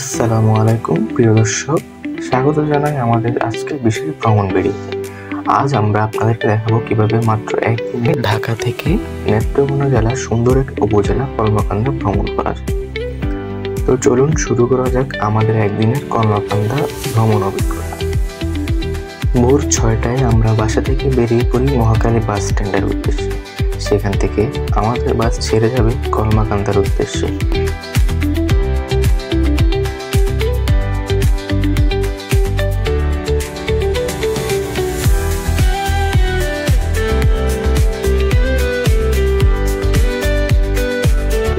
আসসালামু আলাইকুম প্রিয় দর্শক, স্বাগত জানাই আমাদের আজকের বিশেষ ভ্রমণ ভিডিওতে। আজ আমরা আপনাদেরকে দেখাবো কিভাবে মাত্র একদিনে ঢাকা থেকে নেত্রকোনা জেলার সুন্দর এক উপজেলা কলমাকান্দা ভ্রমণ করা যায়। তো চলুন শুরু করা যাক আমাদের একদিনের কলমাকান্দা ভ্রমণ অভিজ্ঞতা। ভোর 6টায় আমরা বাসা থেকে বেরিয়ে পড়ি মহাখালী বাস স্ট্যান্ডের উদ্দেশ্যে। সেখান থেকে আমাদের বাস ছেড়ে যাবে কলমাকান্দার উদ্দেশ্যে।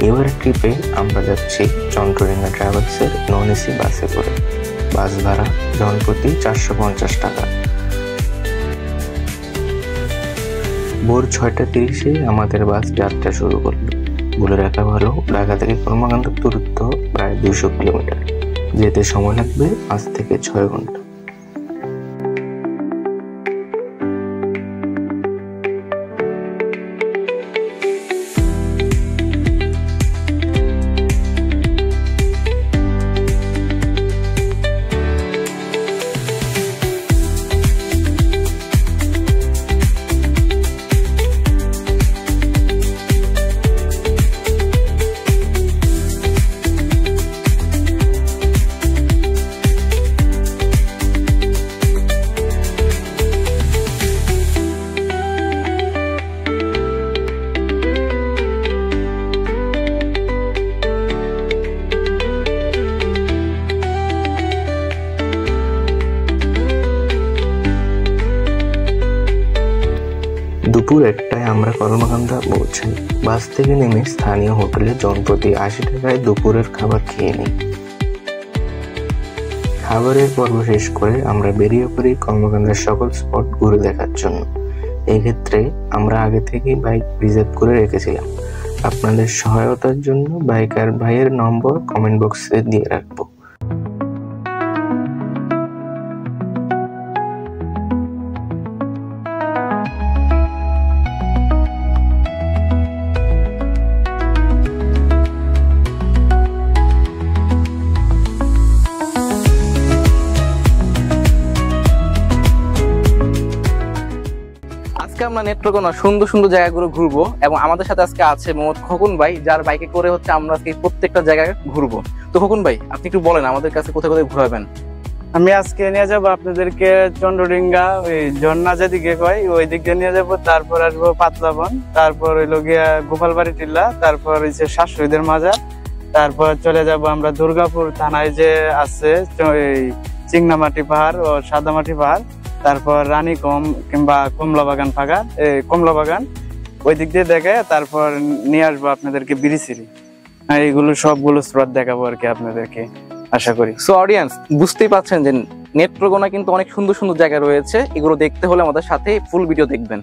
এবার ট্রিপে আমরা যাচ্ছি চন্দ্রডিঙ্গা ট্রাভেলসের নন এসি বাসে করে। বাস ভাড়া জনপ্রতি 450 টাকা। ভোর 6:30-এ আমাদের বাস যাত্রা শুরু করলো। বলে রাখা ভালো, ঢাকা থেকে কলমাকান্দার দূরত্ব প্রায় 200 কিলোমিটার। যেতে সময় লাগবে 5 থেকে 6 ঘন্টা। দুপুর 1টায় আমরা কলমাকান্দা পৌঁছাই। বাস থেকে নেমে স্থানীয় হোটেলে জনপ্রতি 80 টাকায় দুপুরের খাবার খেয়ে নিই। খাবারের পর্ব শেষ করে আমরা বেরিয়ে পড়ি কলমাকান্দার সকল স্পট ঘুরে দেখার জন্য। এক্ষেত্রে আমরা আগে থেকেই বাইক রিজার্ভ করে রেখেছিলাম। আপনাদের সহায়তার জন্য বাইকার ভাইয়ের নম্বর কমেন্ট বক্সে দিয়ে রাখবো। আমরা নেত্রকোনা সুন্দর সুন্দর জায়গাগুলো ঘুরবো এবং আমাদের সাথে আজকে আছে মোহাম্মদ খোকন ভাই, যার বাইকে করে হচ্ছে আমরা আজকে প্রত্যেকটা জায়গায় ঘুরবো। তো খোকন ভাই, আপনি একটু বলেন আমাদের কাছে কোথায় কোথায় ঘুরাবেন। আমি আজকে নিয়ে যাবো আপনাদেরকে চন্দ্রডিঙ্গা, ওই ঝর্ণা যেদিকে কয় ওই দিক দিয়ে নিয়ে যাবো। তারপর আসবো পাতলাবন, তারপর হইলো গিয়া গোপালবাড়ি টিল্লা, তারপর হচ্ছে শাশুড়িদের মাজার, তারপর চলে যাব আমরা দুর্গাপুর থানায় যে আছে চিংনামাটি পাহাড় ও সাদামাটি পাহাড়, তারপর রানীকম কিংবা কমলাবাগান পাহাড়, কমলাবাগান ওই দিক দিয়ে দেখে তারপর নিয়ে আসবো আপনাদেরকে বিরিশিরি। এইগুলো সবগুলো স্পট দেখাবো আর কি আপনাদেরকে, আশা করি। সো অডিয়েন্স, বুঝতেই পাচ্ছেন যে নেত্রকোনা কিন্তু অনেক সুন্দর সুন্দর জায়গা রয়েছে। এগুলো দেখতে হলে আমাদের সাথে ফুল ভিডিও দেখবেন।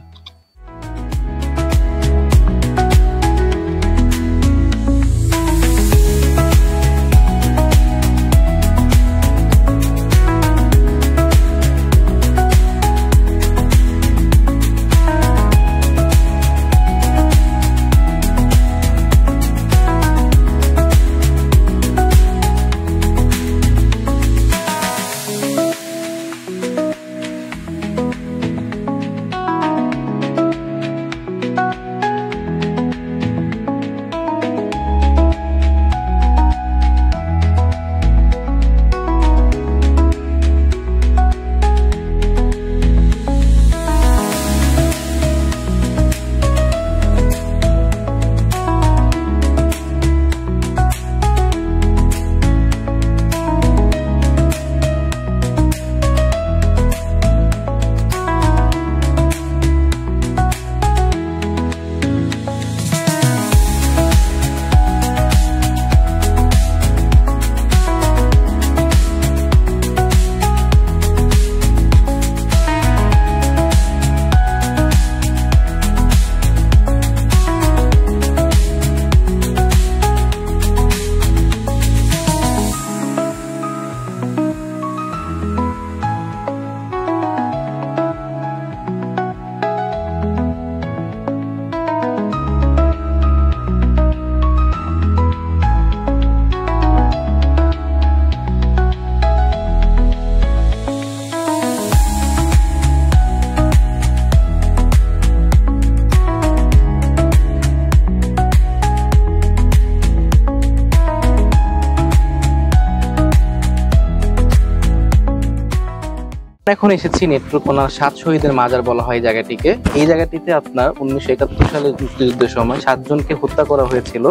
এখন এসেছি নেত্রকোনার 7 শহীদের মাজার বলা হয় জায়গাটিকে। এই জায়গাটিতে আপনার 1971 সালে মুক্তিযুদ্ধের সময় 7 জনকে হত্যা করা হয়েছিল,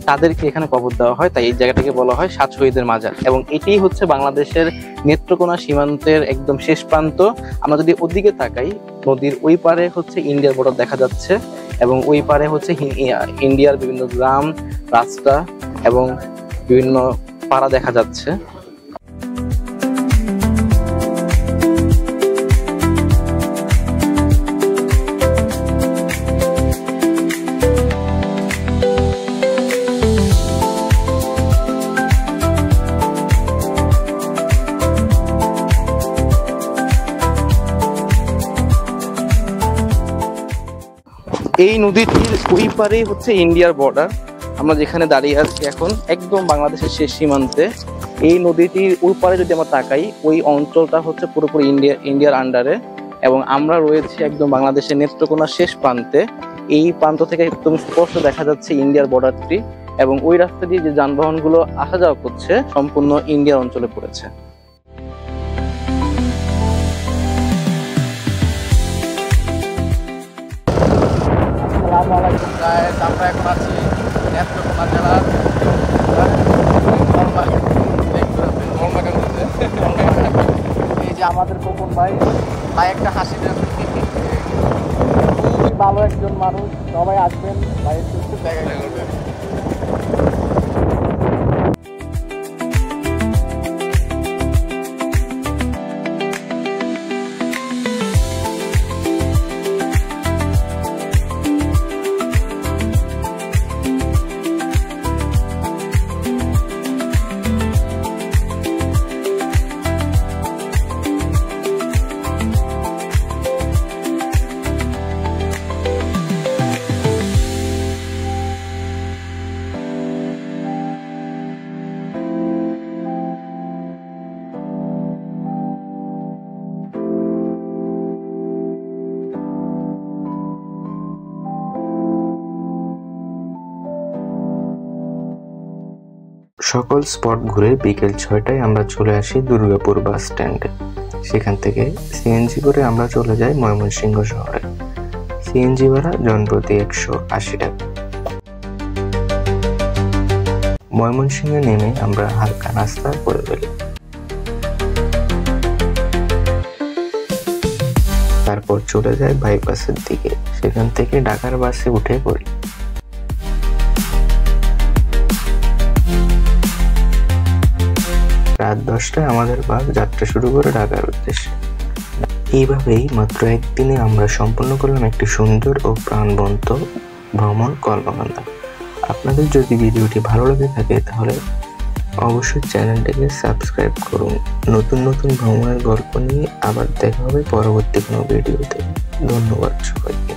তাদেরকে এখানে কবর দেওয়া হয়, তাই এই জায়গাটাকে বলা হয় 7 শহীদের মাজার। এবং এটাই হচ্ছে বাংলাদেশের নেত্রকোনা সীমান্তের একদম শেষ প্রান্ত। আমরা যদি ওদিকে তাকাই, নদীর ওই পারে হচ্ছে ইন্ডিয়ার বর্ডার দেখা যাচ্ছে এবং ওই পারে হচ্ছে ইন্ডিয়ার বিভিন্ন গ্রাম, রাস্তা এবং বিভিন্ন পাড়া দেখা যাচ্ছে। এই নদীটির ওই পারেই হচ্ছে ইন্ডিয়ার বর্ডার। আমরা যেখানে দাঁড়িয়ে আছি এখন একদম বাংলাদেশের শেষ সীমান্তে। এই নদীটির ওই পারে যদি আমরা তাকাই, ওই অঞ্চলটা হচ্ছে পুরোপুরি ইন্ডিয়ার আন্ডারে এবং আমরা রয়েছি একদম বাংলাদেশের নেত্রকোনার শেষ প্রান্তে। এই প্রান্ত থেকে একদম স্পষ্ট দেখা যাচ্ছে ইন্ডিয়ার বর্ডারটি এবং ওই রাস্তা দিয়ে যে যানবাহনগুলো আসা যাওয়া করছে সম্পূর্ণ ইন্ডিয়ার অঞ্চলে পড়েছে। আমরা এখন আছি নেত্রকোনা জেলার এই যে আমাদের খোকন ভাই একটা হাসি দেন, খুবই ভালো একজন মানুষ। সবাই আসবেন, ভাইয়ের সাথে দেখা করবেন। সকল স্পট ঘুরে বিকেল 6টায় আমরা চলে আসি দুর্গাপুর বাস স্ট্যান্ডে। সেখান থেকে সিএনজি করে আমরা চলে যাই ময়মনসিংহ শহরে। সিএনজি ভাড়া জনপ্রতি 180 টাকা। ময়মনসিংহে নেমে আমরা হালকা নাস্তা করে ফেলি। তারপর চলে যাই বাইপাসের দিকে, সেখান থেকে ঢাকার বাসে উঠে পড়ি। রাত 10টায় আমাদের বাস যাত্রা শুরু করে ঢাকার উদ্দেশ্যে। এইভাবেই মাত্র একদিনে আমরা সম্পন্ন করলাম একটি সুন্দর ও প্রাণবন্ত ভ্রমণ কলমাকান্দা। আপনাদের যদি ভিডিওটি ভালো লেগে থাকে তাহলে অবশ্যই চ্যানেলটিকে সাবস্ক্রাইব করুন। নতুন নতুন ভ্রমণের গল্প নিয়ে আবার দেখা হবে পরবর্তী কোনো ভিডিওতে। ধন্যবাদ সবাইকে।